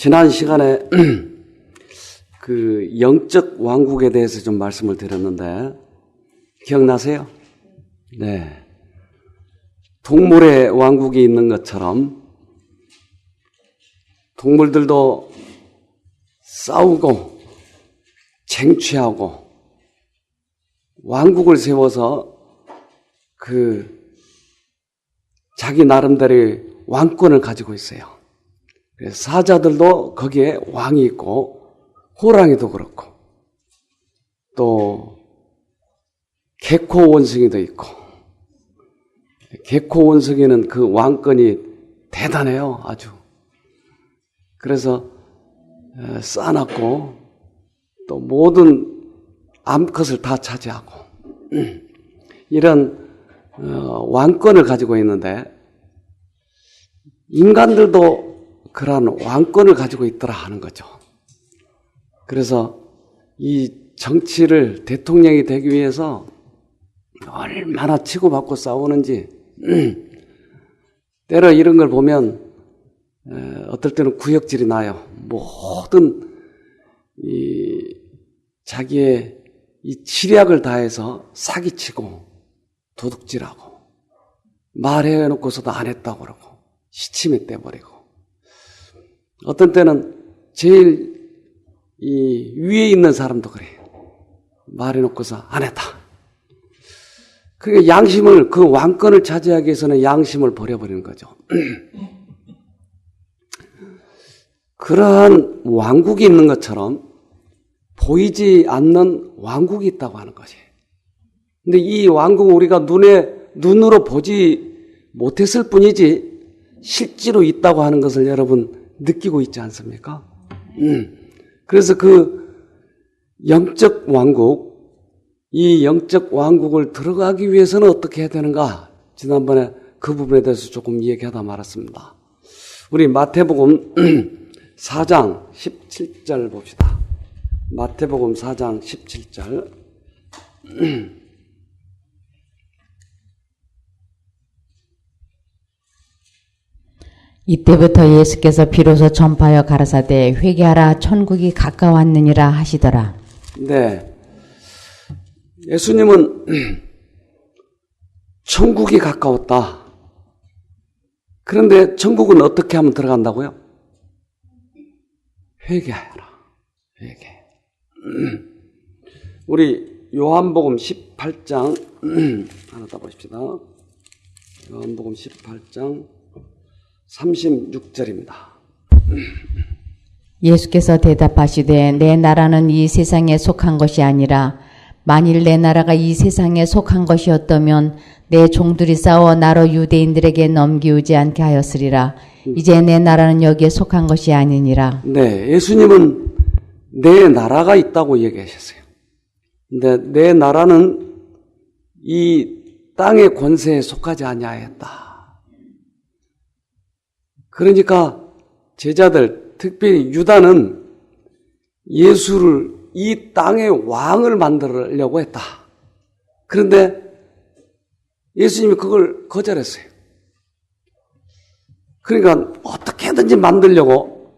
지난 시간에 그 영적 왕국에 대해서 좀 말씀을 드렸는데 기억나세요? 네. 동물의 왕국이 있는 것처럼 동물들도 싸우고 쟁취하고 왕국을 세워서 자기 나름대로의 왕권을 가지고 있어요. 그래서 사자들도 거기에 왕이 있고 호랑이도 그렇고 또 개코 원숭이도 있고 개코 원숭이는 그 왕권이 대단해요. 아주. 그래서 싸놨고 또 모든 암컷을 다 차지하고 이런 왕권을 가지고 있는데 인간들도 그러한 왕권을 가지고 있더라 하는 거죠. 그래서 이 정치를 대통령이 되기 위해서 얼마나 치고받고 싸우는지 때로 이런 걸 보면 어떨 때는 구역질이 나요. 모든 자기의 이 치략을 다해서 사기치고 도둑질하고 말해놓고서도 안 했다고 그러고 시침에 떼버리고 어떤 때는 제일 위에 있는 사람도 그래요. 말해놓고서 안 했다. 그러니까 양심을, 그 왕권을 차지하기 위해서는 양심을 버려버리는 거죠. 그러한 왕국이 있는 것처럼 보이지 않는 왕국이 있다고 하는 것이에요. 근데 이 왕국은 우리가 눈으로 보지 못했을 뿐이지 실제로 있다고 하는 것을 여러분 느끼고 있지 않습니까? 그래서 그 영적 왕국, 이 영적 왕국을 들어가기 위해서는 어떻게 해야 되는가? 지난번에 그 부분에 대해서 조금 얘기하다 말았습니다. 우리 마태복음 4장 17절 봅시다. 마태복음 4장 17절. 이때부터 예수께서 비로소 전파하여 가라사대 회개하라 천국이 가까웠느니라 하시더라. 네. 예수님은 천국이 가까웠다. 그런데 천국은 어떻게 하면 들어간다고요? 회개하여라. 회개. 우리 요한복음 18장 하나 더 보십시다. 요한복음 18장 36절입니다. 예수께서 대답하시되 내 나라는 이 세상에 속한 것이 아니라 만일 내 나라가 이 세상에 속한 것이었다면 내 종들이 싸워 나로 유대인들에게 넘기우지 않게 하였으리라. 이제 내 나라는 여기에 속한 것이 아니니라. 네, 예수님은 내 나라가 있다고 얘기하셨어요. 근데 내 나라는 이 땅의 권세에 속하지 아니하였다. 그러니까 제자들, 특별히 유다는 예수를 이 땅의 왕을 만들려고 했다. 그런데 예수님이 그걸 거절했어요. 그러니까 어떻게든지 만들려고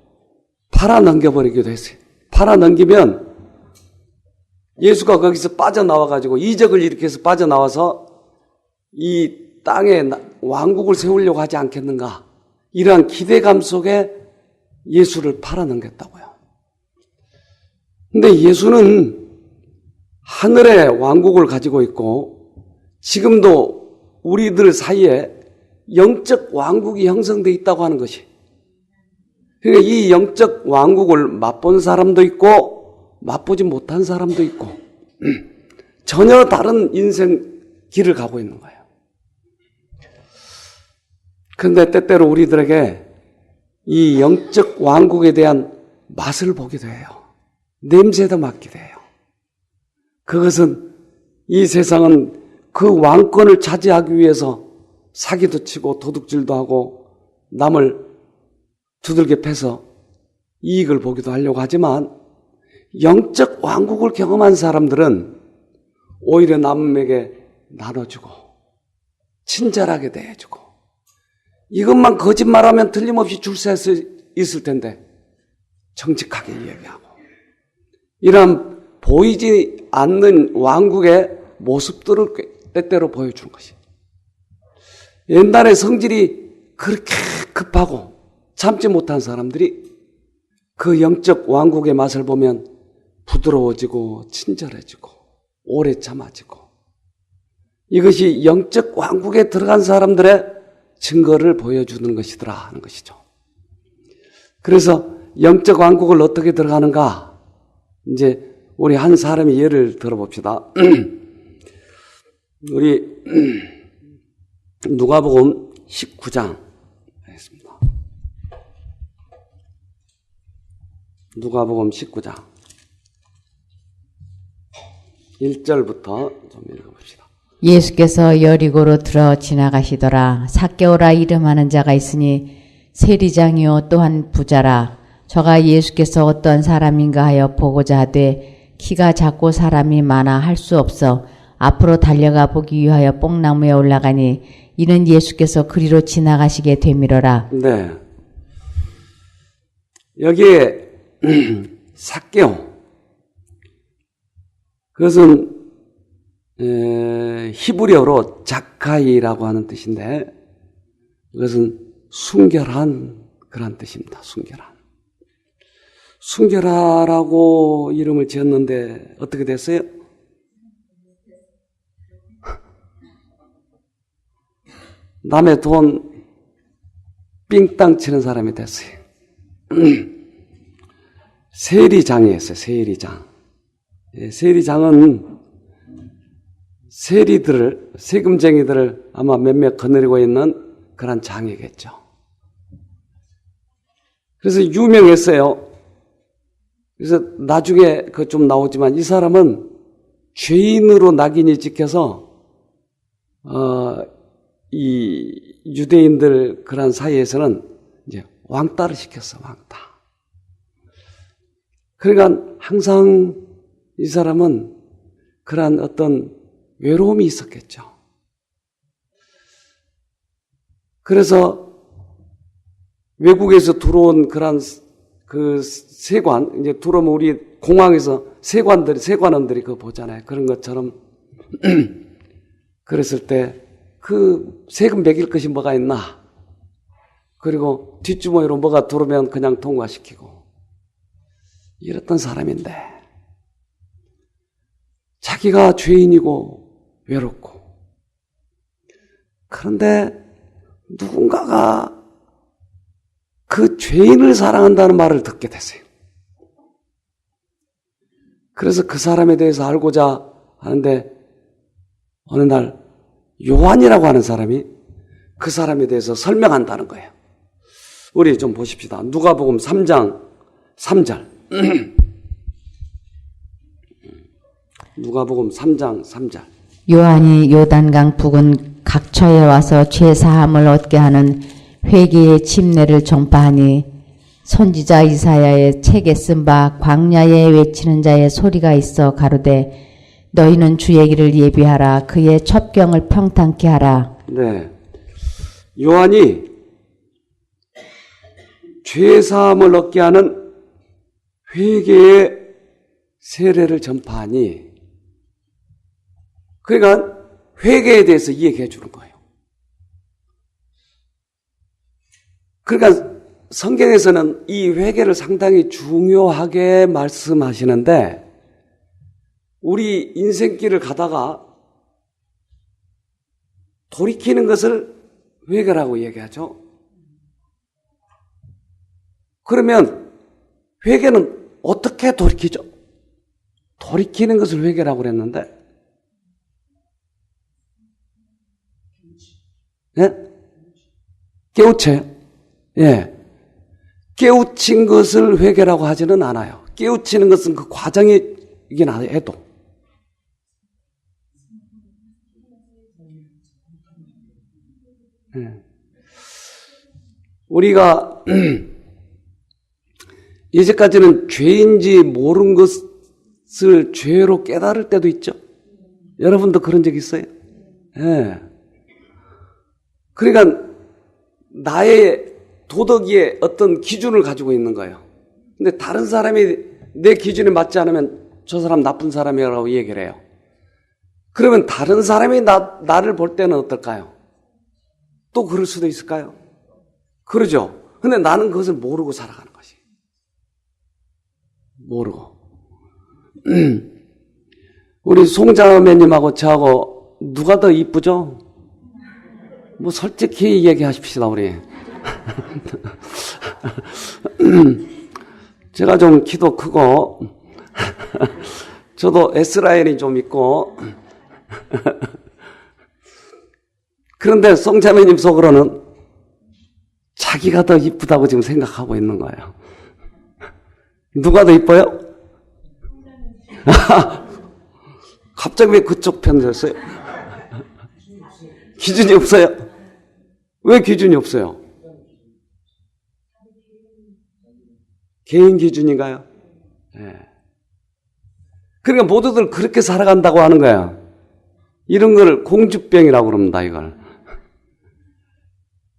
팔아넘겨버리기도 했어요. 팔아넘기면 예수가 거기서 빠져나와가지고 이적을 일으켜서 빠져나와서 이 땅에 왕국을 세우려고 하지 않겠는가. 이러한 기대감 속에 예수를 팔아넘겼다고요. 근데 예수는 하늘의 왕국을 가지고 있고 지금도 우리들 사이에 영적 왕국이 형성되어 있다고 하는 것이. 그러니까 이 영적 왕국을 맛본 사람도 있고 맛보지 못한 사람도 있고 전혀 다른 인생 길을 가고 있는 거예요. 그런데 때때로 우리들에게 이 영적 왕국에 대한 맛을 보기도 해요. 냄새도 맡기도 해요. 그것은 이 세상은 그 왕권을 차지하기 위해서 사기도 치고 도둑질도 하고 남을 두들겨 패서 이익을 보기도 하려고 하지만 영적 왕국을 경험한 사람들은 오히려 남에게 나눠주고 친절하게 대해주고 이것만 거짓말하면 틀림없이 줄 서 있을 텐데 정직하게 이야기하고 이런 보이지 않는 왕국의 모습들을 때때로 보여주는 것이. 옛날에 성질이 그렇게 급하고 참지 못한 사람들이 그 영적 왕국의 맛을 보면 부드러워지고 친절해지고 오래 참아지고 이것이 영적 왕국에 들어간 사람들의 증거를 보여주는 것이더라 하는 것이죠. 그래서 영적 왕국을 어떻게 들어가는가? 이제 우리 한 사람의 예를 들어봅시다. 우리 누가복음 19장 하겠습니다. 누가복음 19장 1절부터 좀 읽어봅시다. 예수께서 여리고로 들어 지나가시더라. 삭개오라 이름하는 자가 있으니 세리장이요 또한 부자라. 저가 예수께서 어떤 사람인가 하여 보고자 하되 키가 작고 사람이 많아 할 수 없어 앞으로 달려가 보기 위하여 뽕나무에 올라가니 이는 예수께서 그리로 지나가시게 되밀어라. 네. 여기에 삭개오 그것은 히브리어로 자카이라고 하는 뜻인데 그것은 순결한 그런 뜻입니다. 순결하라고 이름을 지었는데 어떻게 됐어요? 남의 돈 삥땅 치는 사람이 됐어요. 세리장이었어요. 세리장은 세금쟁이들을 아마 몇몇 거느리고 있는 그런 장이겠죠. 그래서 유명했어요. 그래서 나중에 그 좀 나오지만 이 사람은 죄인으로 낙인이 찍혀서 이 유대인들 그런 사이에서는 이제 왕따를 시켰어, 왕따. 그러니까 항상 이 사람은 그러한 어떤 외로움이 있었겠죠. 그래서 외국에서 들어온 그런 그 세관, 이제 들어오면 우리 공항에서 세관원들이 그거 보잖아요. 그런 것처럼 그랬을 때 그 세금 매길 것이 뭐가 있나? 그리고 뒷주머니로 뭐가 들어오면 그냥 통과시키고 이랬던 사람인데 자기가 죄인이고 외롭고 그런데 누군가가 그 죄인을 사랑한다는 말을 듣게 됐어요. 그래서 그 사람에 대해서 알고자 하는데 어느 날 요한이라고 하는 사람이 그 사람에 대해서 설명한다는 거예요. 우리 좀 보십시다. 누가복음 3장 3절. 누가복음 3장 3절. 요한이 요단강 부근 각처에 와서 죄 사함을 얻게 하는 회개의 침례를 전파하니 선지자 이사야의 책에 쓴 바 광야에 외치는 자의 소리가 있어 가로되 너희는 주의 길을 예비하라 그의 첩경을 평탄케 하라. 네, 요한이 죄 사함을 얻게 하는 회개의 세례를 전파하니 그러니까 회개에 대해서 이야기해 주는 거예요. 그러니까 성경에서는 이 회개를 상당히 중요하게 말씀하시는데 우리 인생길을 가다가 돌이키는 것을 회개라고 얘기하죠. 그러면 회개는 어떻게 돌이키죠? 돌이키는 것을 회개라고 그랬는데 네? 깨우쳐요. 예. 깨우친 것을 회개라고 하지는 않아요. 깨우치는 것은 그 과정이긴 해도. 예. 우리가 이제까지는 죄인지 모르는 것을 죄로 깨달을 때도 있죠. 여러분도 그런 적 있어요? 예. 그러니까 나의 도덕의 어떤 기준을 가지고 있는 거예요. 근데 다른 사람이 내 기준에 맞지 않으면 저 사람 나쁜 사람이라고 얘기를 해요. 그러면 다른 사람이 나를 볼 때는 어떨까요? 또 그럴 수도 있을까요? 그러죠. 근데 나는 그것을 모르고 살아가는 것이. 모르고. 우리 송자매님하고 저하고 누가 더 이쁘죠? 뭐 솔직히 얘기하십시다, 우리. 제가 좀 키도 크고, 저도 S라인이 좀 있고, 그런데 송자매님 속으로는 자기가 더 이쁘다고 지금 생각하고 있는 거예요. 누가 더 이뻐요? 갑자기 왜 그쪽 편 됐어요? 기준이 없어요? 왜 기준이 없어요? 개인 기준인가요? 네. 그러니까 모두들 그렇게 살아간다고 하는 거야. 이런 걸 공주병이라고 그럽니다, 이걸.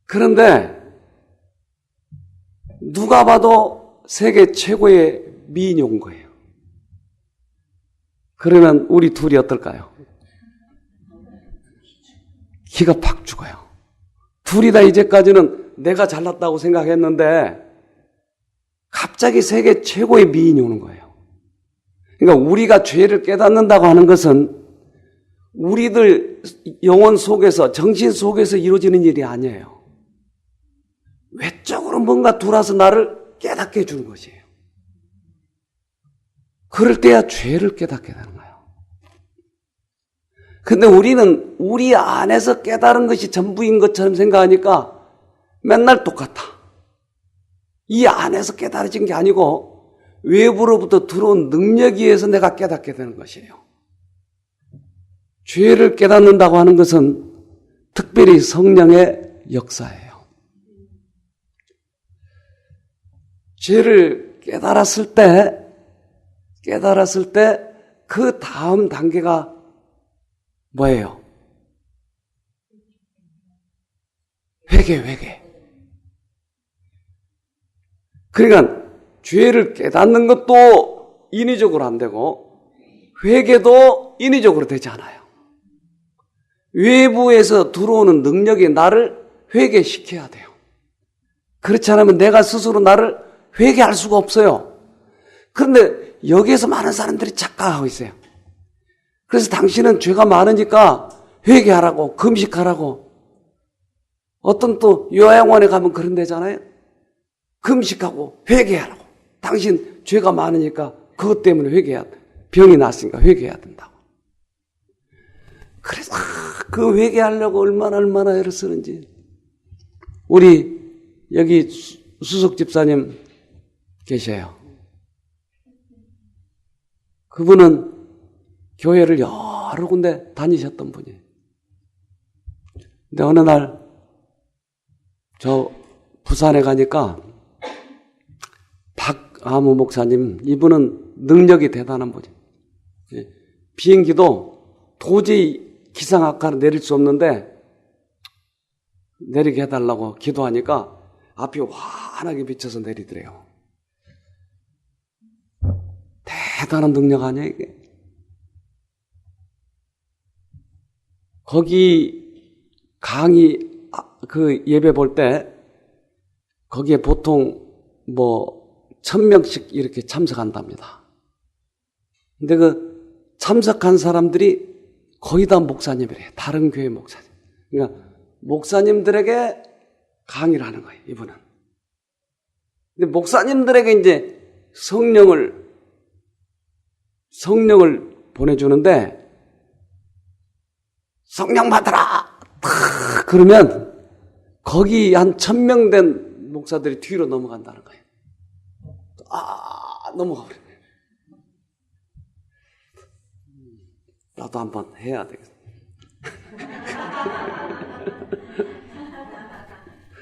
그런데 누가 봐도 세계 최고의 미인이 온 거예요. 그러면 우리 둘이 어떨까요? 기가 팍 죽어요. 둘이 다 이제까지는 내가 잘났다고 생각했는데 갑자기 세계 최고의 미인이 오는 거예요. 그러니까 우리가 죄를 깨닫는다고 하는 것은 우리들 영혼 속에서, 정신 속에서 이루어지는 일이 아니에요. 외적으로 뭔가 들어와서 나를 깨닫게 해주는 것이에요. 그럴 때야 죄를 깨닫게 되는 거예요. 근데 우리는 우리 안에서 깨달은 것이 전부인 것처럼 생각하니까 맨날 똑같아. 이 안에서 깨달아진 게 아니고 외부로부터 들어온 능력에 의해서 내가 깨닫게 되는 것이에요. 죄를 깨닫는다고 하는 것은 특별히 성령의 역사예요. 죄를 깨달았을 때 그 다음 단계가 뭐예요? 회개. 그러니까 죄를 깨닫는 것도 인위적으로 안 되고 회개도 인위적으로 되지 않아요. 외부에서 들어오는 능력이 나를 회개시켜야 돼요. 그렇지 않으면 내가 스스로 나를 회개할 수가 없어요. 그런데 여기에서 많은 사람들이 착각하고 있어요. 그래서 당신은 죄가 많으니까 회개하라고, 금식하라고. 어떤 또 요양원에 가면 그런 데잖아요. 금식하고 회개하라고. 당신 죄가 많으니까 그것 때문에 회개해야 돼. 병이 났으니까 회개해야 된다고. 그래서 그 회개하려고 얼마나 애를 쓰는지. 우리 여기 수석 집사님 계셔요. 그분은 교회를 여러 군데 다니셨던 분이에요. 근데 어느 날 저 부산에 가니까 박아무 목사님, 이분은 능력이 대단한 분이에요. 비행기도 도저히 기상 악화를 내릴 수 없는데 내리게 해달라고 기도하니까 앞이 환하게 비쳐서 내리더래요. 대단한 능력 아니야 이게? 거기 강의 그 예배 볼 때 거기에 보통 1000명씩 이렇게 참석한답니다. 근데 그 참석한 사람들이 거의 다 목사님이래요. 다른 교회 목사님. 그러니까 목사님들에게 강의를 하는 거예요, 이분은. 근데 목사님들에게 이제 성령을 보내주는데, 성령 받아라! 그러면 거기 한 1000명 된 목사들이 뒤로 넘어간다는 거예요. 넘어가 버려요. 나도 한번 해야 되겠어.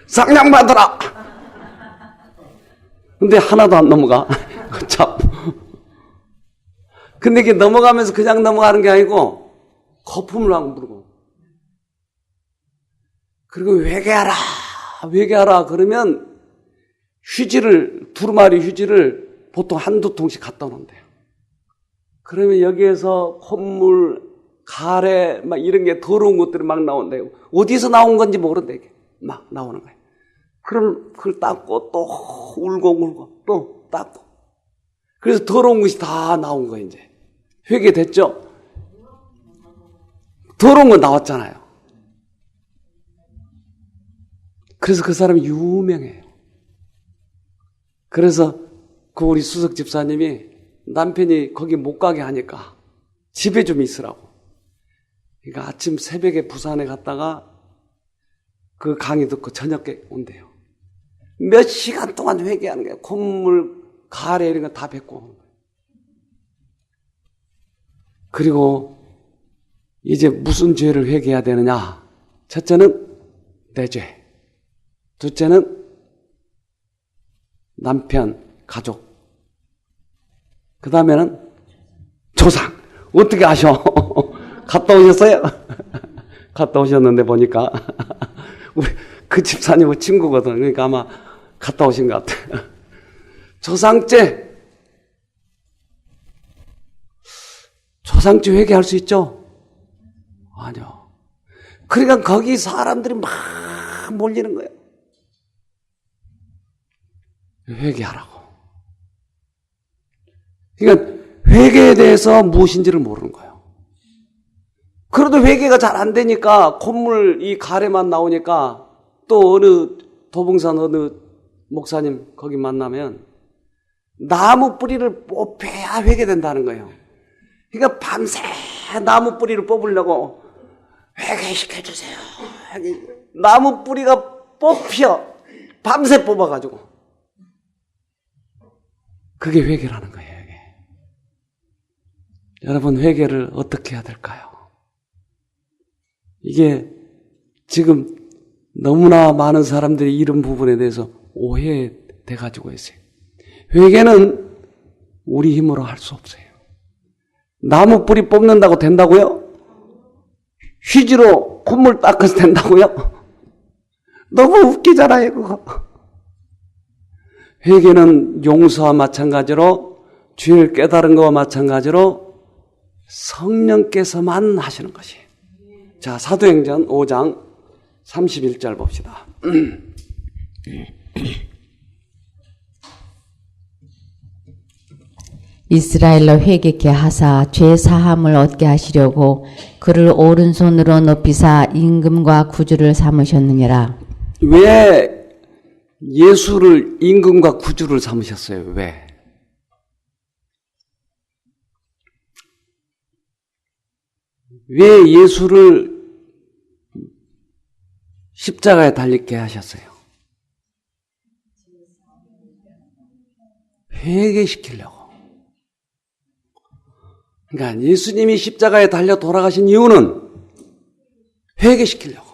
성령 받아라! 근데 하나도 안 넘어가. 참. 근데 이게 넘어가면서 그냥 넘어가는 게 아니고 거품을 하고 부르고. 그리고 회개하라 그러면 두루마리 휴지를 보통 한두 통씩 갖다 놓는데요. 그러면 여기에서 콧물, 가래, 막 이런 게 더러운 것들이 막 나온대요. 어디서 나온 건지 모르는데 이게 막 나오는 거예요. 그럼 그걸 닦고 또 울고 또 닦고. 그래서 더러운 것이 다 나온 거예요, 이제. 회개됐죠? 더러운 건 나왔잖아요. 그래서 그 사람이 유명해요. 그래서 그 우리 수석 집사님이 남편이 거기 못 가게 하니까 집에 좀 있으라고. 그러니까 아침 새벽에 부산에 갔다가 그 강의 듣고 저녁에 온대요. 몇 시간 동안 회개하는 거예요. 콧물, 가래 이런 거 다 뱉고 오는 거예요. 그리고 이제 무슨 죄를 회개해야 되느냐? 첫째는 내 죄. 둘째는 남편, 가족. 그 다음에는 조상. 어떻게 아셔? 갔다 오셨어요? 갔다 오셨는데 보니까 우리 그 집사님은 친구거든. 그러니까 아마 갔다 오신 것 같아요. 조상죄. 조상죄 회개할 수 있죠? 아니요. 그러니까 거기 사람들이 막 몰리는 거예요. 회개하라고. 그러니까 회개에 대해서 무엇인지를 모르는 거예요. 그래도 회개가 잘 안 되니까 콧물 이 가래만 나오니까 또 어느 도봉산 어느 목사님 거기 만나면 나무 뿌리를 뽑혀야 회개된다는 거예요. 그러니까 밤새 나무 뿌리를 뽑으려고 회개시켜주세요. 나무 뿌리가 뽑혀 밤새 뽑아가지고 그게 회개라는 거예요. 회개. 여러분 회개를 어떻게 해야 될까요? 이게 지금 너무나 많은 사람들이 이런 부분에 대해서 오해돼 가지고 있어요. 회개는 우리 힘으로 할 수 없어요. 나무 뿌리 뽑는다고 된다고요? 휴지로 콧물 닦아서 된다고요? 너무 웃기잖아요, 그거. 회개는 용서와 마찬가지로 죄를 깨달은 것과 마찬가지로 성령께서만 하시는 것이에요. 자, 사도행전 5장 31절 봅시다. 이스라엘로 회개케 하사 죄 사함을 얻게 하시려고 그를 오른손으로 높이사 임금과 구주를 삼으셨느니라. 왜 예수를 임금과 구주를 삼으셨어요? 왜? 왜 예수를 십자가에 달리게 하셨어요? 회개시키려고. 그러니까 예수님이 십자가에 달려 돌아가신 이유는 회개시키려고.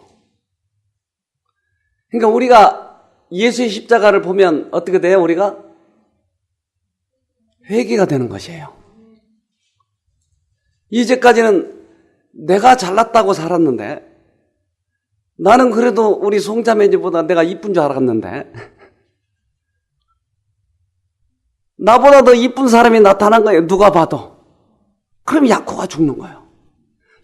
그러니까 우리가 예수의 십자가를 보면 어떻게 돼요? 우리가 회개가 되는 것이에요. 이제까지는 내가 잘났다고 살았는데 나는 그래도 우리 송자매니보다 내가 이쁜 줄 알았는데 나보다 더 이쁜 사람이 나타난 거예요. 누가 봐도. 그럼 약호가 죽는 거예요.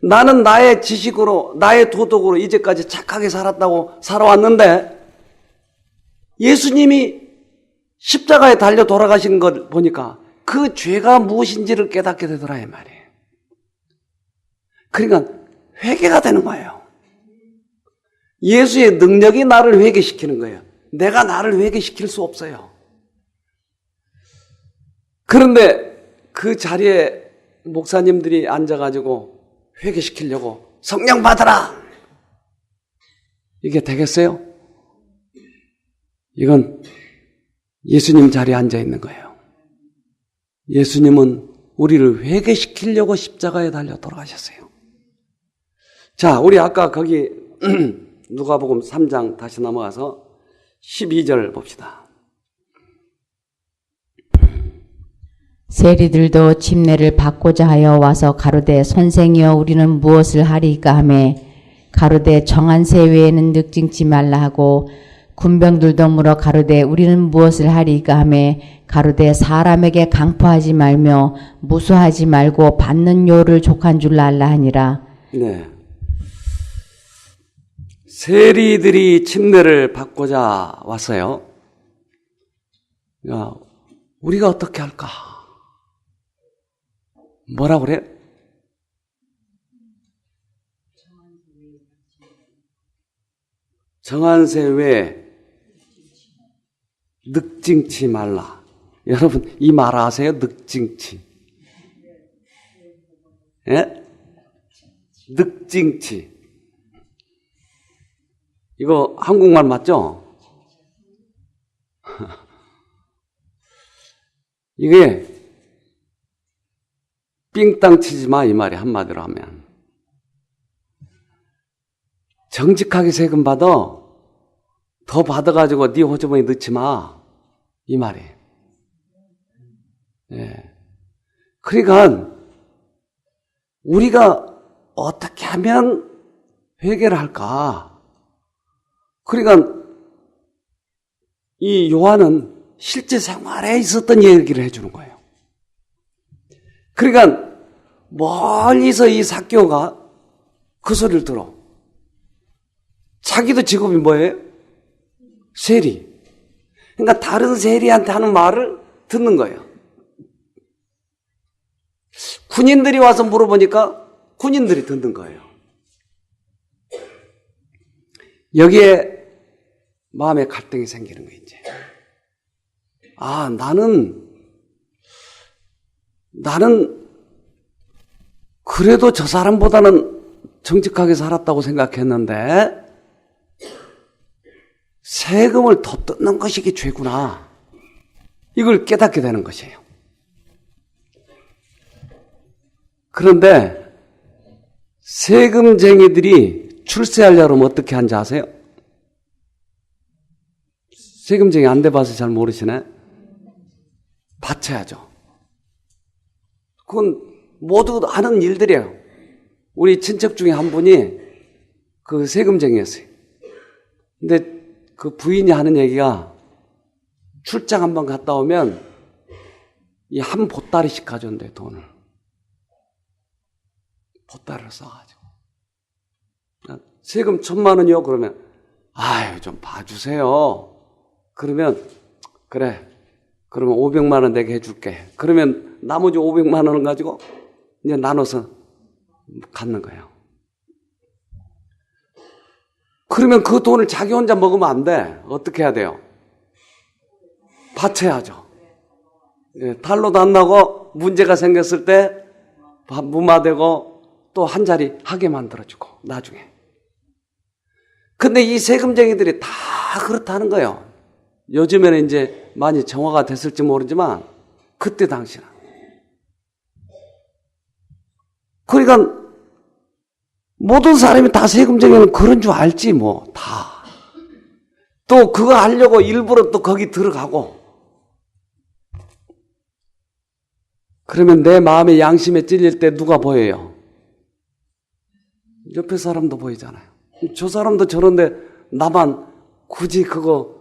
나는 나의 지식으로 나의 도덕으로 이제까지 착하게 살았다고 살아왔는데 예수님이 십자가에 달려 돌아가신 걸 보니까 그 죄가 무엇인지를 깨닫게 되더라 이 말이에요. 그러니까 회개가 되는 거예요. 예수의 능력이 나를 회개시키는 거예요. 내가 나를 회개시킬 수 없어요. 그런데 그 자리에 목사님들이 앉아가지고 회개시키려고 성령 받아라! 이게 되겠어요? 이건 예수님 자리에 앉아 있는 거예요. 예수님은 우리를 회개시키려고 십자가에 달려 돌아가셨어요. 자, 우리 아까 거기 누가복음 3장 다시 넘어가서 12절 봅시다. 세리들도 침례를 받고자 하여 와서 가로되 선생이여 우리는 무엇을 하리까 하매 가로되 정한 새 외에는 늑증치 말라 하고 군병들도 물어 가로되 우리는 무엇을 하리이까 하매 가로되 사람에게 강포하지 말며 무수하지 말고 받는 요를 족한 줄로 알라 하니라. 네. 세리들이 침례를 받고자 왔어요. 야, 우리가 어떻게 할까? 뭐라 그래? 정한세 외에 늑징치 말라. 여러분 이 말 아세요? 늑징치. 예? 늑징치. 이거 한국말 맞죠? 이게 삥땅 치지 마 이 말이 한마디로 하면. 정직하게 세금 받아. 더 받아가지고 네 호주머니 넣지 마. 이 말이. 예. 그러니까 우리가 어떻게 하면 회개를 할까? 그러니까 이 요한은 실제 생활에 있었던 얘기를 해주는 거예요. 그러니까 멀리서 이 삭개오가 그 소리를 들어. 자기도 직업이 뭐예요? 세리. 그러니까 다른 세리한테 하는 말을 듣는 거예요. 군인들이 와서 물어보니까 군인들이 듣는 거예요. 여기에 마음에 갈등이 생기는 거예요, 이제. 아, 나는 그래도 저 사람보다는 정직하게 살았다고 생각했는데 세금을 더 뜯는 것이 죄구나. 이걸 깨닫게 되는 것이에요. 그런데 세금쟁이들이 출세하려면 어떻게 하는지 아세요? 세금쟁이 안 돼봐서 잘 모르시네. 바쳐야죠. 그건 모두 아는 일들이에요. 우리 친척 중에 한 분이 그 세금쟁이였어요. 근데 그 부인이 하는 얘기가 출장 한번 갔다 오면 이 한 보따리씩 가져온대, 돈을. 보따리를 써가지고. 세금 1,000만 원이요? 그러면, 아유, 좀 봐주세요. 그러면, 그래. 그러면 500만 원 내게 해줄게. 그러면 나머지 500만 원을 가지고 이제 나눠서 갖는 거예요. 그러면 그 돈을 자기 혼자 먹으면 안 돼. 어떻게 해야 돼요? 바쳐야죠. 예, 탈로도 안 나고 문제가 생겼을 때 무마되고 또 한 자리 하게 만들어주고 나중에. 근데 이 세금쟁이들이 다 그렇다는 거예요. 요즘에는 이제 많이 정화가 됐을지 모르지만 그때 당시는. 그러니까 모든 사람이 다 세금쟁이는 그런 줄 알지 뭐 다. 또 그거 하려고 일부러 또 거기 들어가고. 그러면 내 마음의 양심에 찔릴 때 누가 보여요? 옆에 사람도 보이잖아요. 저 사람도 저런데 나만 굳이 그거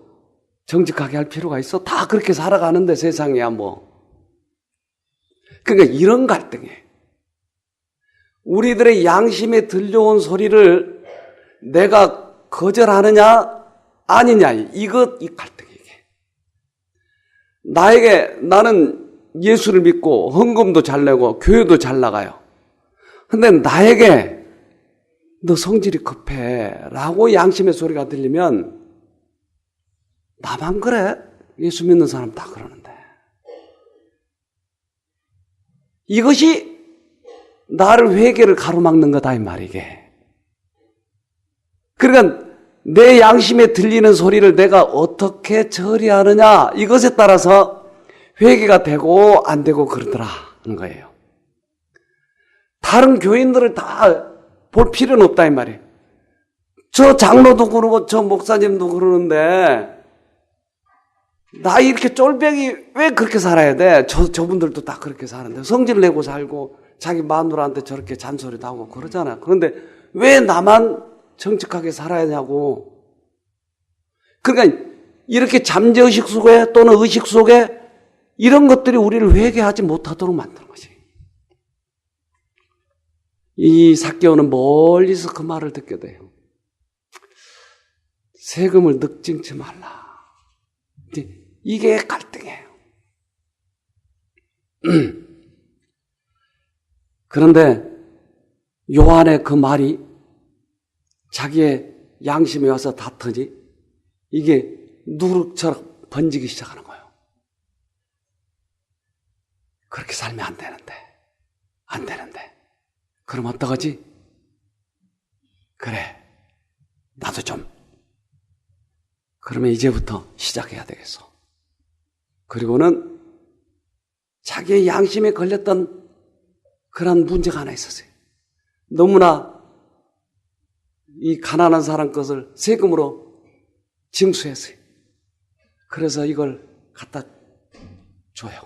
정직하게 할 필요가 있어? 다 그렇게 살아가는데 세상이야 뭐. 그러니까 이런 갈등이에요. 우리들의 양심에 들려온 소리를 내가 거절하느냐 아니냐 이 갈등이에요. 나는 예수를 믿고 헌금도 잘 내고 교회도 잘 나가요. 근데 나에게 너 성질이 급해 라고 양심의 소리가 들리면 나만 그래? 예수 믿는 사람 다 그러는데. 이것이 나를 회개를 가로막는 거다 이 말이게. 그러니까 내 양심에 들리는 소리를 내가 어떻게 처리하느냐 이것에 따라서 회개가 되고 안 되고 그러더라는 거예요. 다른 교인들을 다 볼 필요는 없다 이 말이에요. 저 장로도 그러고 저 목사님도 그러는데 나 이렇게 쫄병이 왜 그렇게 살아야 돼? 저분들도 다 그렇게 사는데 성질 내고 살고 자기 마누라한테 저렇게 잔소리도 하고 그러잖아. 그런데 왜 나만 정직하게 살아야 하냐고. 그러니까 이렇게 잠재의식 속에 또는 의식 속에 이런 것들이 우리를 회개하지 못하도록 만드는 것이. 이 삭개오는 멀리서 그 말을 듣게 돼요. 세금을 늑증치 말라. 이게 갈등이에요. 그런데 요한의 그 말이 자기의 양심에 와서 닿더니 이게 누룩처럼 번지기 시작하는 거예요. 그렇게 살면 안 되는데. 그럼 어떡하지? 그래, 나도 좀. 그러면 이제부터 시작해야 되겠어. 그리고는 자기의 양심에 걸렸던 그런 문제가 하나 있었어요. 너무나 이 가난한 사람 것을 세금으로 징수했어요. 그래서 이걸 갖다 줘요.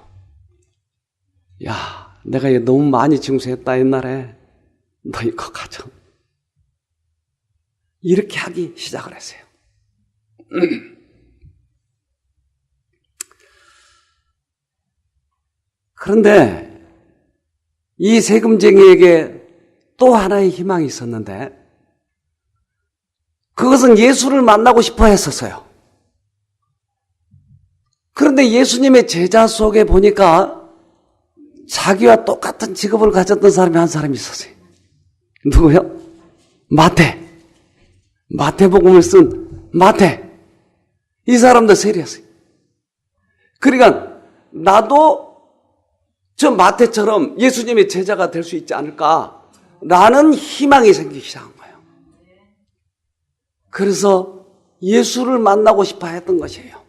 야, 내가 얘 너무 많이 징수했다 옛날에. 너 이거 가져. 이렇게 하기 시작을 했어요. 그런데 이 세금쟁이에게 또 하나의 희망이 있었는데 그것은 예수를 만나고 싶어 했었어요. 그런데 예수님의 제자 속에 보니까 자기와 똑같은 직업을 가졌던 사람이 한 사람이 있었어요. 누구요? 마태복음을 쓴 마태. 이 사람도 세리였어요. 그러니까 나도 저 마태처럼 예수님의 제자가 될 수 있지 않을까라는 희망이 생기기 시작한 거예요. 그래서 예수를 만나고 싶어 했던 것이에요.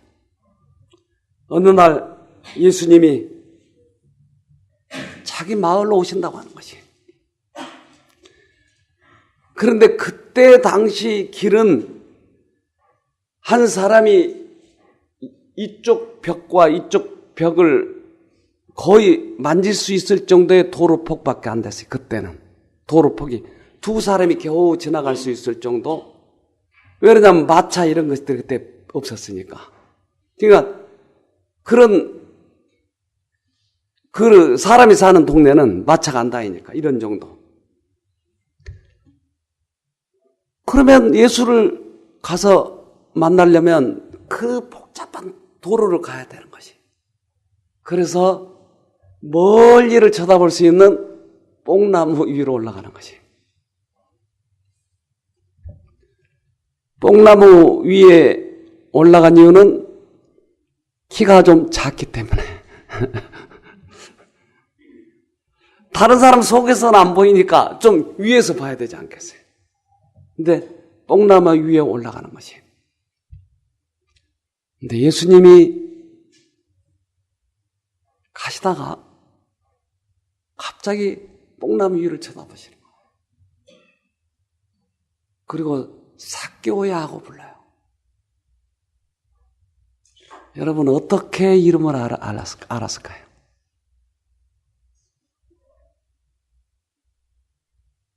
어느 날 예수님이 자기 마을로 오신다고 하는 것이에요. 그런데 그때 당시 길은 한 사람이 이쪽 벽과 이쪽 벽을 거의 만질 수 있을 정도의 도로폭밖에 안 됐어요. 그때는 도로폭이 두 사람이 겨우 지나갈 수 있을 정도. 왜냐하면 마차 이런 것들이 그때 없었으니까. 그러니까 그 사람이 사는 동네는 마차가 안 다니니까 이런 정도. 그러면 예수를 가서 만나려면 그 복잡한 도로를 가야 되는 것이. 그래서 멀리를 쳐다볼 수 있는 뽕나무 위로 올라가는 것이. 뽕나무 위에 올라간 이유는 키가 좀 작기 때문에. 다른 사람 속에서는 안 보이니까 좀 위에서 봐야 되지 않겠어요? 근데 뽕나무 위에 올라가는 것이. 근데 예수님이 가시다가 갑자기 뽕나무 위를 쳐다보시는 거예요. 그리고 삭개오야 하고 불러요. 여러분 어떻게 이름을 알았을까요?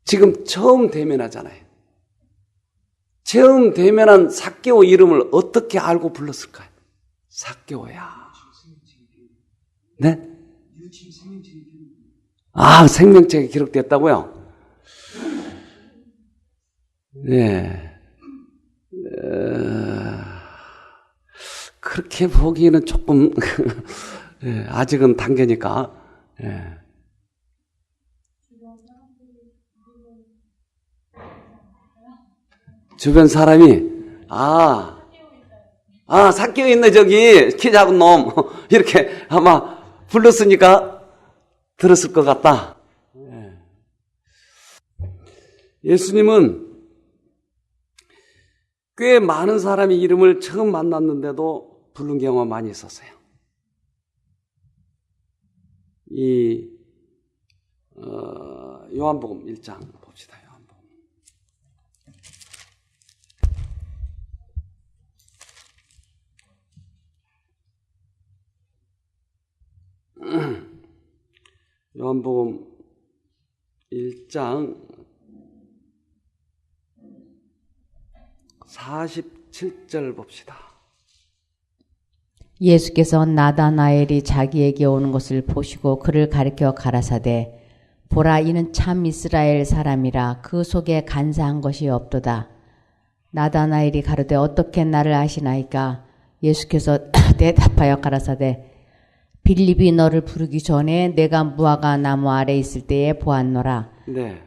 지금 처음 대면하잖아요. 처음 대면한 삭개오 이름을 어떻게 알고 불렀을까요? 삭개오야. 네? 아, 생명책에 기록됐다고요? 네. 그렇게 보기에는 조금 네, 아직은 단계니까. 네. 주변 사람이 삭개오 있네 저기 키 작은 놈 이렇게 아마 불렀으니까 들었을 것 같다. 예수님은 꽤 많은 사람이 이름을 처음 만났는데도 부른 경우가 많이 있었어요. 요한복음 1장 봅시다. 요한복음 1장 47절 봅시다. 예수께서 나다나엘이 자기에게 오는 것을 보시고 그를 가리켜 가라사대 보라 이는 참 이스라엘 사람이라 그 속에 간사한 것이 없도다. 나다나엘이 가로되 어떻게 나를 아시나이까? 예수께서 대답하여 가라사대 빌립이 너를 부르기 전에 내가 무화과 나무 아래 있을 때에 보았노라. 네.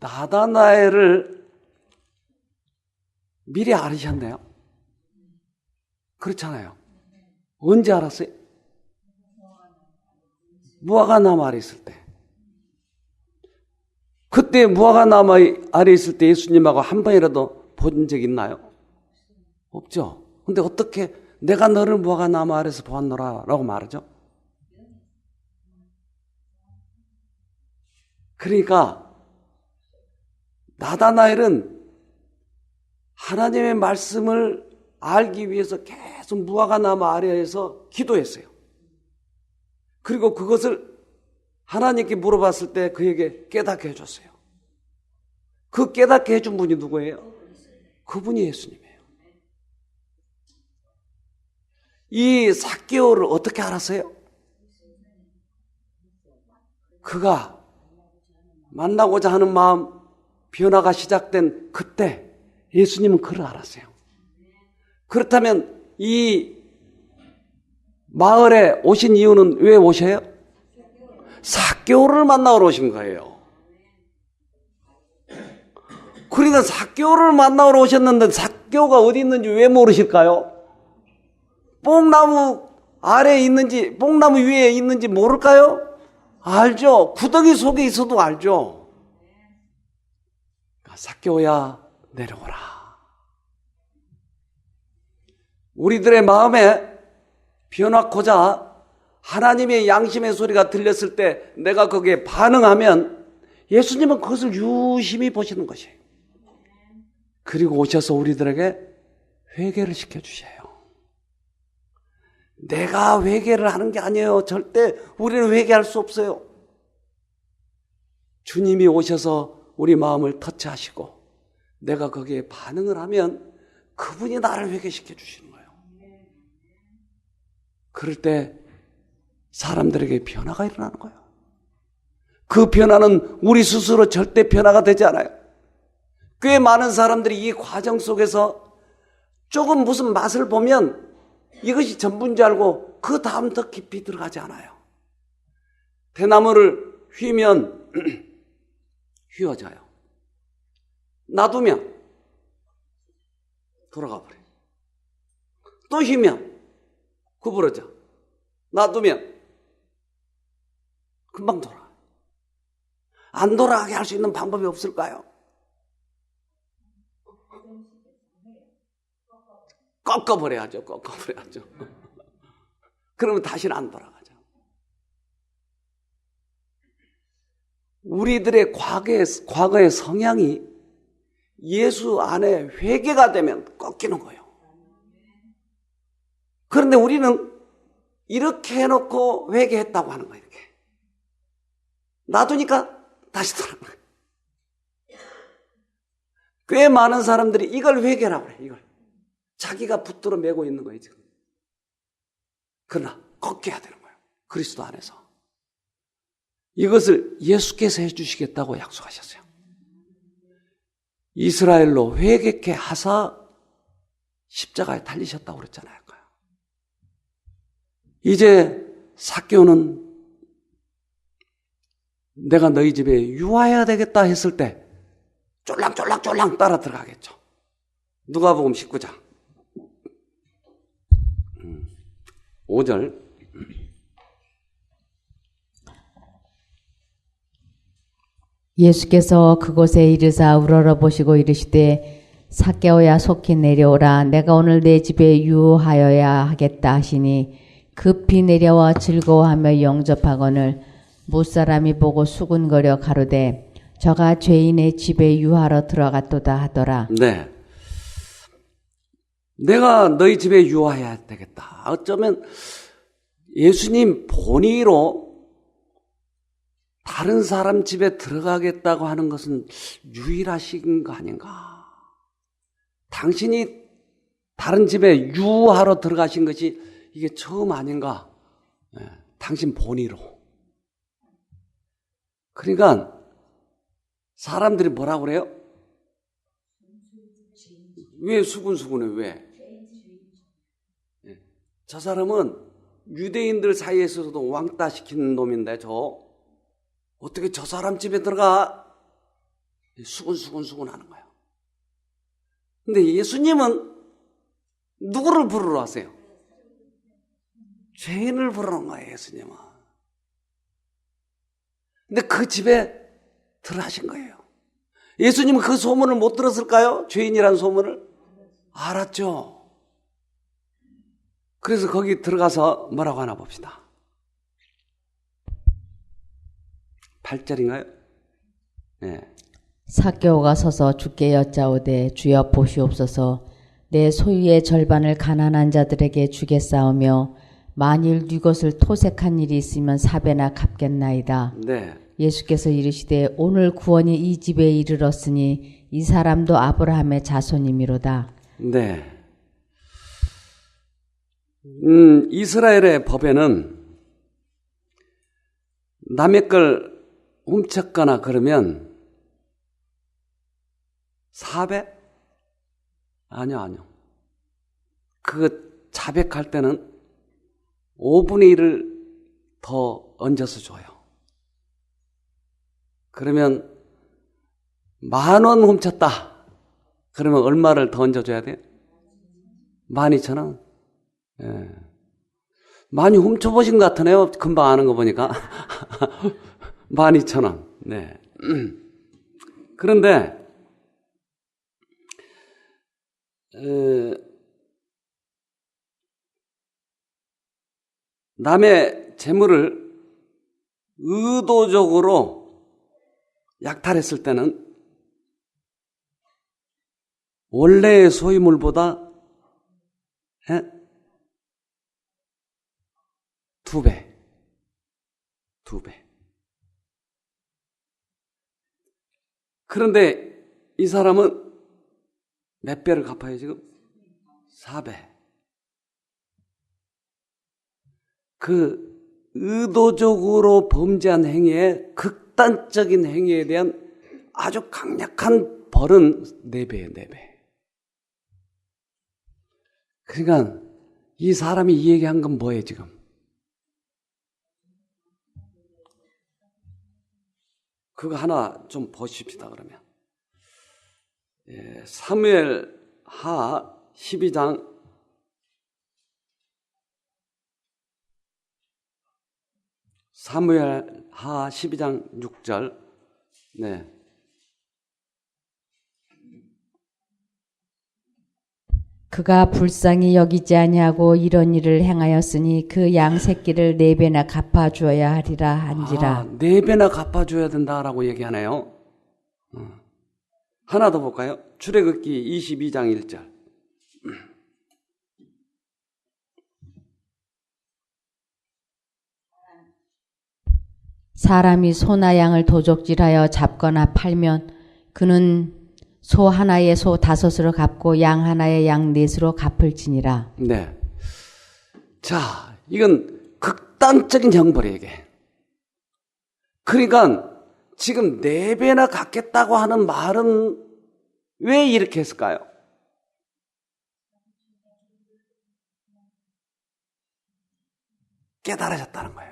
나다나엘을 미리 알으셨네요. 그렇잖아요. 언제 알았어요? 무화과 나무 아래 있을 때. 그때 무화과 나무 아래 있을 때 예수님하고 한 번이라도 본 적 있나요? 없죠. 근데 어떻게 내가 너를 무화과 나무 아래서 보았노라 라고 말하죠? 그러니까 나다나엘은 하나님의 말씀을 알기 위해서 계속 무화과 나무 아래에서 기도했어요. 그리고 그것을 하나님께 물어봤을 때 그에게 깨닫게 해줬어요. 그 깨닫게 해준 분이 누구예요? 그분이 예수님이에요. 이 삭개오를 어떻게 알았어요? 그가 만나고자 하는 마음 변화가 시작된 그때 예수님은 그를 알았어요. 그렇다면 이 마을에 오신 이유는 왜 오셔요? 삭개오를 만나러 오신 거예요. 그러니까 삭개오를 만나러 오셨는데 삭개오가 어디 있는지 왜 모르실까요? 뽕나무 아래에 있는지 뽕나무 위에 있는지 모를까요? 알죠. 구덩이 속에 있어도 알죠. 삭개오야 내려오라. 우리들의 마음에 변화코자 하나님의 양심의 소리가 들렸을 때 내가 거기에 반응하면 예수님은 그것을 유심히 보시는 것이에요. 그리고 오셔서 우리들에게 회개를 시켜주셔요. 내가 회개를 하는 게 아니에요. 절대 우리는 회개할 수 없어요. 주님이 오셔서 우리 마음을 터치하시고 내가 거기에 반응을 하면 그분이 나를 회개시켜 주시는 거예요. 그럴 때 사람들에게 변화가 일어나는 거예요. 그 변화는 우리 스스로 절대 변화가 되지 않아요. 꽤 많은 사람들이 이 과정 속에서 조금 무슨 맛을 보면 이것이 전부인 줄 알고 그 다음 더 깊이 들어가지 않아요. 대나무를 휘면 휘어져요. 놔두면 돌아가 버려요. 또 휘면 구부러져. 놔두면 금방 돌아가요. 안 돌아가게 할 수 있는 방법이 없을까요? 꺾어버려야죠. 꺾어버려야죠. 그러면 다시는 안 돌아가죠. 우리들의 과거의 성향이 예수 안에 회개가 되면 꺾이는 거예요. 그런데 우리는 이렇게 해놓고 회개했다고 하는 거예요. 이렇게 놔두니까 다시 돌아가요. 꽤 많은 사람들이 이걸 회개라고 그래요. 이걸 자기가 붙들어 매고 있는 거예요 지금. 그러나 꺾여야 되는 거예요. 그리스도 안에서. 이것을 예수께서 해주시겠다고 약속하셨어요. 이스라엘로 회개케 하사 십자가에 달리셨다고 그랬잖아요. 이제 삭개오는 내가 너희 집에 유하여야 되겠다 했을 때 쫄랑쫄랑 따라 들어가겠죠. 누가복음 19장 5절. 예수께서 그곳에 이르사 우러러보시고 이르시되 삭개오야 속히 내려오라. 내가 오늘 내 집에 유하여야 하겠다 하시니 급히 내려와 즐거워하며 영접하거늘 무사람이 보고 수군거려 가로되 저가 죄인의 집에 유하러 들어갔도다 하더라. 네. 내가 너희 집에 유하여야 되겠다. 어쩌면 예수님 본의로 다른 사람 집에 들어가겠다고 하는 것은 유일하신 거 아닌가. 당신이 다른 집에 유하러 들어가신 것이 이게 처음 아닌가? 당신 본의로. 그러니까 사람들이 뭐라고 그래요? 왜 수군수군해? 왜? 저 사람은 유대인들 사이에서도 왕따 시키는 놈인데 어떻게 저 사람 집에 들어가? 수군수군 하는 거예요. 근데 예수님은 누구를 부르러 왔어요? 죄인을 부르는 거예요, 예수님은. 근데 그 집에 들어가신 거예요. 예수님은 그 소문을 못 들었을까요? 죄인이라는 소문을? 알았죠. 그래서 거기 들어가서 뭐라고 하나 봅시다. 8절인가요? 네. 삭개오가 서서 주께 여짜오되 주여 보시옵소서 내 소유의 절반을 가난한 자들에게 주겠사오며 만일 네 것을 토색한 일이 있으면 4배나 갚겠나이다. 네. 예수께서 이르시되 오늘 구원이 이 집에 이르렀으니 이 사람도 아브라함의 자손이미로다. 네. 이스라엘의 법에는 남의 걸 훔쳤거나 그러면 4배? 아니요. 그 자백할 때는 5분의 1을 더 얹어서 줘요. 그러면 10,000원 훔쳤다. 그러면 얼마를 더 얹어줘야 돼요? 12,000원? 예. 많이 훔쳐보신 것 같으네요. 금방 아는 거 보니까. 12,000원. 네. 그런데, 남의 재물을 의도적으로 약탈했을 때는 원래의 소유물보다 2배. 그런데 이 사람은 몇 배를 갚아요, 지금? 4배. 그 의도적으로 범죄한 행위에 극단적인 행위에 대한 아주 강력한 벌은 4배예요, 4배. 그러니까 이 사람이 이 얘기한 건 뭐예요, 지금? 그거 하나 좀 보십시다, 그러면. 사무엘하 12장 6절. 네. 그가 불쌍히 여기지 아니하고 이런 일을 행하였으니 그 양 새끼를 4배나 갚아주어야 하리라 한지라. 4배나 갚아줘야 된다라고 얘기하네요. 하나 더 볼까요? 출애굽기 22장 1절. 사람이 소나 양을 도적질하여 잡거나 팔면 그는 소 하나에 소 5으로 갚고 양 하나에 양 4으로 갚을지니라. 네. 자, 이건 극단적인 형벌이에요, 이게. 그러니까 지금 4배나 갚겠다고 하는 말은 왜 이렇게 했을까요? 깨달아졌다는 거예요.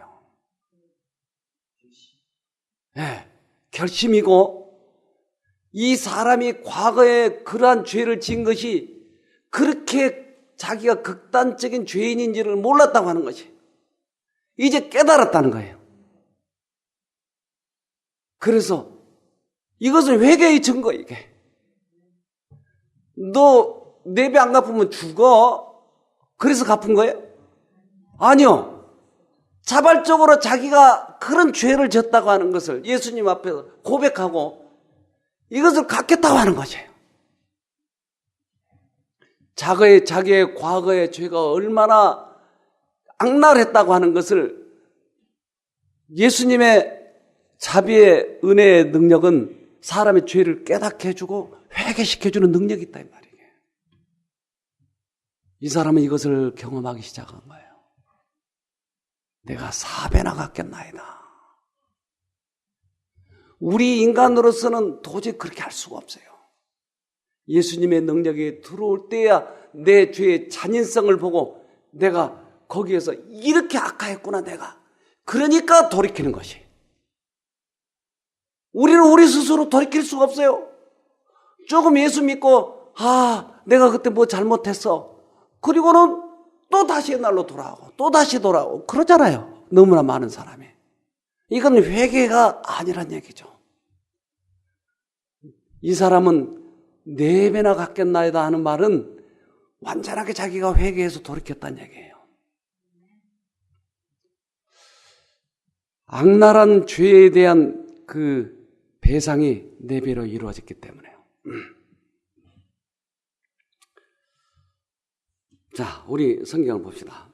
네, 결심이고 이 사람이 과거에 그러한 죄를 지은 것이 그렇게 자기가 극단적인 죄인인지를 몰랐다고 하는 것이 이제 깨달았다는 거예요. 그래서 이것은 회개의 증거, 이게. 너 4배 안 갚으면 죽어? 그래서 갚은 거예요? 아니요. 자발적으로 자기가 그런 죄를 졌다고 하는 것을 예수님 앞에서 고백하고 이것을 갚겠다고 하는 것이에요. 자기의 과거의 죄가 얼마나 악랄했다고 하는 것을 예수님의 자비의 은혜의 능력은 사람의 죄를 깨닫게 해주고 회개시켜주는 능력이 있다, 이 말이에요. 이 사람은 이것을 경험하기 시작한 거예요. 내가 4배나 갚겠나이다. 우리 인간으로서는 도저히 그렇게 할 수가 없어요. 예수님의 능력이 들어올 때야 내 죄의 잔인성을 보고 내가 거기에서 이렇게 악하였구나 내가. 그러니까 돌이키는 것이. 우리는 우리 스스로 돌이킬 수가 없어요. 조금 예수 믿고 내가 그때 뭐 잘못했어. 그리고는 또 다시 옛날로 돌아오고 또 다시 돌아오고 그러잖아요. 너무나 많은 사람이. 이건 회개가 아니란 얘기죠. 이 사람은 4배나 갚겠나이다 하는 말은 완전하게 자기가 회개해서 돌이켰다는 얘기예요. 악랄한 죄에 대한 그 배상이 4배로 이루어졌기 때문에요. 자, 우리 성경을 봅시다.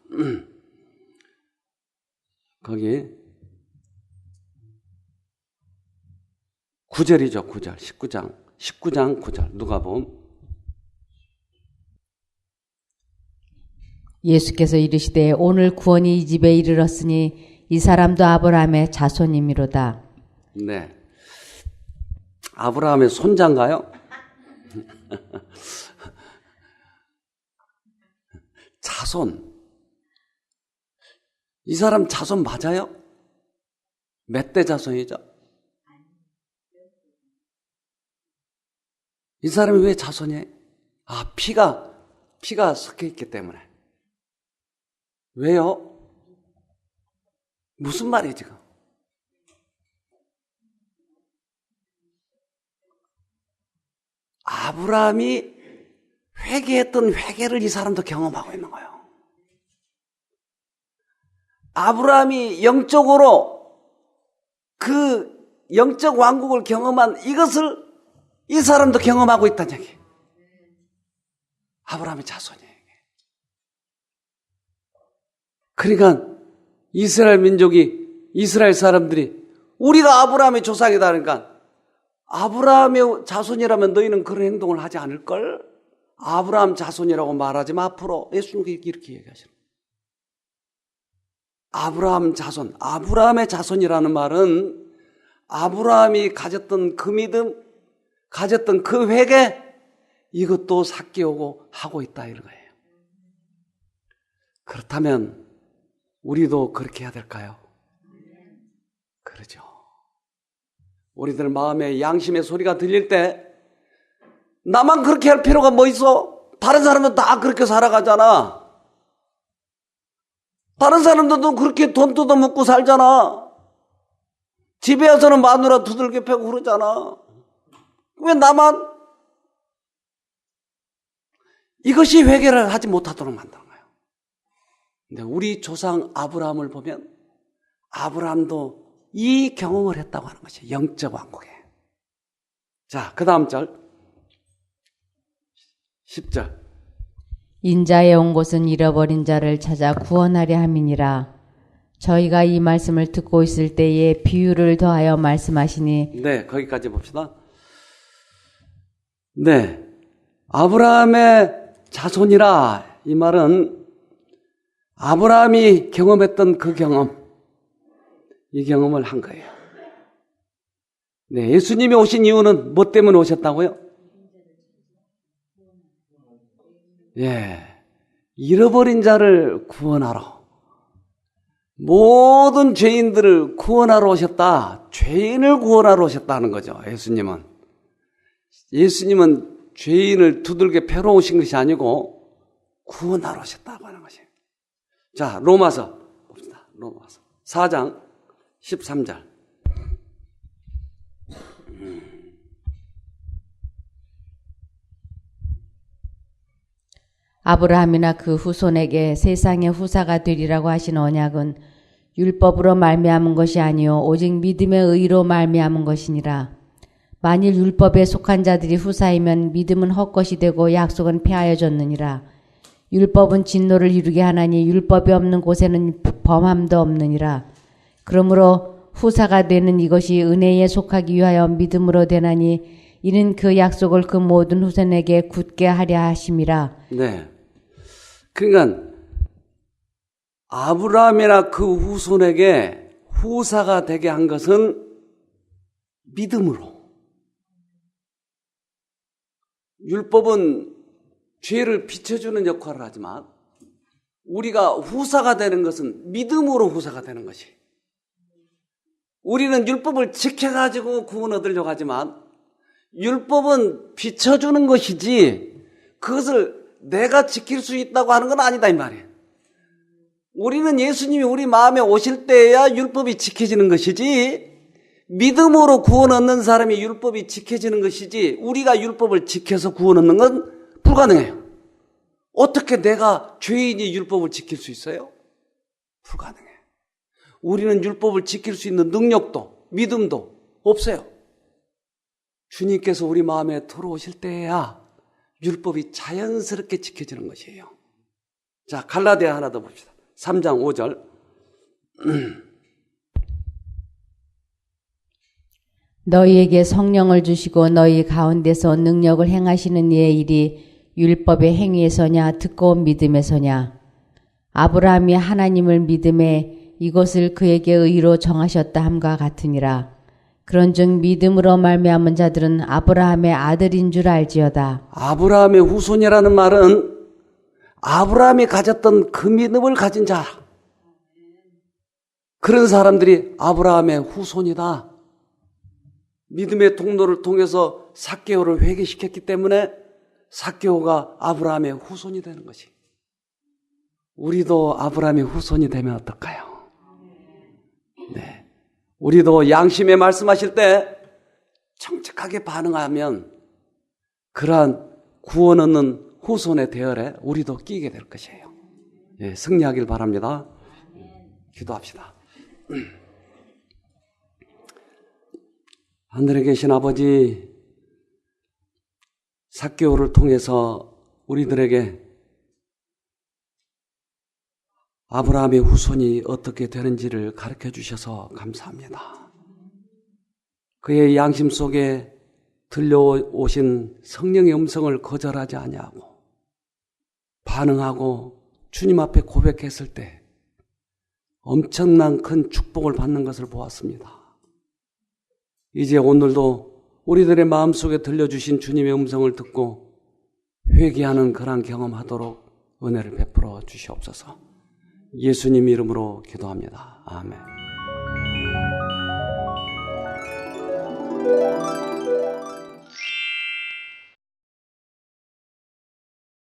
거기 9절이죠. 9절. 19장 9절. 누가복음. 예수께서 이르시되 오늘 구원이 이 집에 이르렀으니 이 사람도 아브라함의 자손이미로다. 네. 아브라함의 손자인가요? 자손. 이 사람 자손 맞아요? 몇 대 자손이죠? 이 사람이 왜 자손이에요? 피가 섞여 있기 때문에. 왜요? 무슨 말이에요, 지금? 아브라함이 회개했던 회개를 이 사람도 경험하고 있는 거예요. 아브라함이 영적으로 그 영적 왕국을 경험한 이것을 이 사람도 경험하고 있다는 얘기예요. 아브라함의 자손이에요. 그러니까 이스라엘 사람들이 우리가 아브라함의 조상이다 그러니까 아브라함의 자손이라면 너희는 그런 행동을 하지 않을걸? 아브라함 자손이라고 말하지 마 앞으로. 예수님이 이렇게 얘기하시는 거예요. 아브라함 자손, 아브라함의 자손이라는 말은 아브라함이 가졌던 그 믿음, 가졌던 그 회개, 이것도 삭개오고 하고 있다 이런 거예요. 그렇다면 우리도 그렇게 해야 될까요? 그러죠. 우리들 마음에 양심의 소리가 들릴 때 나만 그렇게 할 필요가 뭐 있어? 다른 사람은 다 그렇게 살아가잖아. 다른 사람들도 그렇게 돈 뜯어먹고 살잖아. 집에 와서는 마누라 두들겨 패고 그러잖아. 왜 나만? 이것이 회개를 하지 못하도록 만드는 거예요. 근데 우리 조상 아브라함을 보면 아브라함도 이 경험을 했다고 하는 것이 영적 왕국에. 자, 그 다음 절 10절. 인자에 온 곳은 잃어버린 자를 찾아 구원하려 함이니라. 저희가 이 말씀을 듣고 있을 때에 비유를 더하여 말씀하시니. 네, 거기까지 봅시다. 네, 아브라함의 자손이라 이 말은 아브라함이 경험했던 그 경험, 이 경험을 한 거예요. 네, 예수님이 오신 이유는 뭐 때문에 오셨다고요? 예, 잃어버린 자를 구원하러, 모든 죄인들을 구원하러 오셨다. 죄인을 구원하러 오셨다는 거죠. 예수님은 죄인을 두들겨 패러 오신 것이 아니고 구원하러 오셨다고 하는 것이에요. 자, 로마서 봅시다. 로마서 4장 13절. 아브라함이나 그 후손에게 세상의 후사가 되리라고 하신 언약은 율법으로 말미암은 것이 아니요 오직 믿음의 의로 말미암은 것이니라. 만일 율법에 속한 자들이 후사이면 믿음은 헛것이 되고 약속은 폐하여졌느니라. 율법은 진노를 이루게 하나니 율법이 없는 곳에는 범함도 없느니라. 그러므로 후사가 되는 이것이 은혜에 속하기 위하여 믿음으로 되나니 이는 그 약속을 그 모든 후손에게 굳게 하려 하심이라. 네. 그러니까 아브라함이나 그 후손에게 후사가 되게 한 것은 믿음으로. 율법은 죄를 비춰주는 역할을 하지만 우리가 후사가 되는 것은 믿음으로 후사가 되는 것이. 우리는 율법을 지켜가지고 구원 얻으려고 하지만 율법은 비춰주는 것이지 그것을 내가 지킬 수 있다고 하는 건 아니다 이 말이에요. 우리는 예수님이 우리 마음에 오실 때야 율법이 지켜지는 것이지 믿음으로 구원 얻는 사람이 율법이 지켜지는 것이지 우리가 율법을 지켜서 구원 얻는 건 불가능해요. 어떻게 내가 죄인이 율법을 지킬 수 있어요? 불가능해. 우리는 율법을 지킬 수 있는 능력도 믿음도 없어요. 주님께서 우리 마음에 들어오실 때야 율법이 자연스럽게 지켜지는 것이에요. 자, 갈라디아 하나 더 봅시다. 3장 5절. 너희에게 성령을 주시고 너희 가운데서 능력을 행하시는 이의 일이 율법의 행위에서냐 듣고 믿음에서냐. 아브라함이 하나님을 믿음에 이것을 그에게 의로 정하셨다 함과 같으니라. 그런즉 믿음으로 말미암은 자들은 아브라함의 아들인 줄 알지어다. 아브라함의 후손이라는 말은 아브라함이 가졌던 그 믿음을 가진 자, 그런 사람들이 아브라함의 후손이다. 믿음의 통로를 통해서 삭개오를 회개시켰기 때문에 삭개오가 아브라함의 후손이 되는 것이. 우리도 아브라함의 후손이 되면 어떨까요? 네, 우리도 양심에 말씀하실 때 정직하게 반응하면 그러한 구원 얻는 후손의 대열에 우리도 끼게 될 것이에요. 예, 승리하길 바랍니다. 기도합시다. 하늘에 계신 아버지, 삭개오를 통해서 우리들에게 아브라함의 후손이 어떻게 되는지를 가르쳐 주셔서 감사합니다. 그의 양심 속에 들려오신 성령의 음성을 거절하지 아니하고 반응하고 주님 앞에 고백했을 때 엄청난 큰 축복을 받는 것을 보았습니다. 이제 오늘도 우리들의 마음속에 들려주신 주님의 음성을 듣고 회개하는 그런 경험하도록 은혜를 베풀어 주시옵소서. 예수님 이름으로 기도합니다. 아멘.